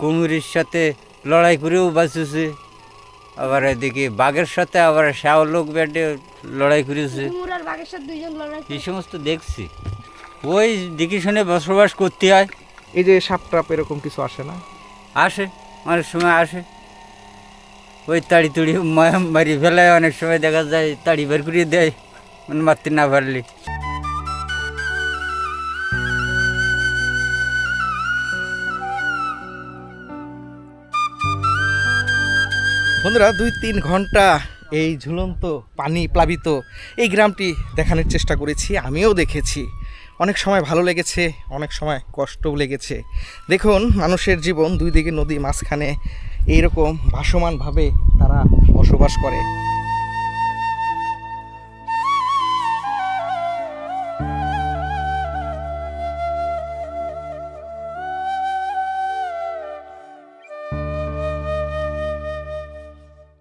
কুমিরের সাথে লড়াই করেও বাঁচেছে, আবার এদিকে বাঘের সাথে আবার শ্যাওলোক ব্যাটে লড়াই করেছে। কুমির আর বাঘের সাথে দুইজন লড়াই করে। এই সমস্ত দেখছি। ওই দেখে শুনে বসবাস করতে হয়। এই যে সাপ টাপ এরকম কিছু আসে না? আসে, অনেক সময় আসে। ওই তাড়ি তুড়ি মারি ফেলায়, অনেক সময় দেখা যায় তাড়ি বের করিয়ে দেয় মানে মারতে না পারলে। বন্ধুরা 2-3 ঘন্টা এই ঝুলন্ত পানি প্লাবিত এই গ্রামটি দেখানোর চেষ্টা করেছি, আমিও দেখেছি। অনেক সময় ভালো লেগেছে, অনেক সময় কষ্টও লেগেছে। দেখুন মানুষের জীবন, দুই দিকে নদী, মাঝখানে এইরকম ভাসমানভাবে তারা বসবাস করে।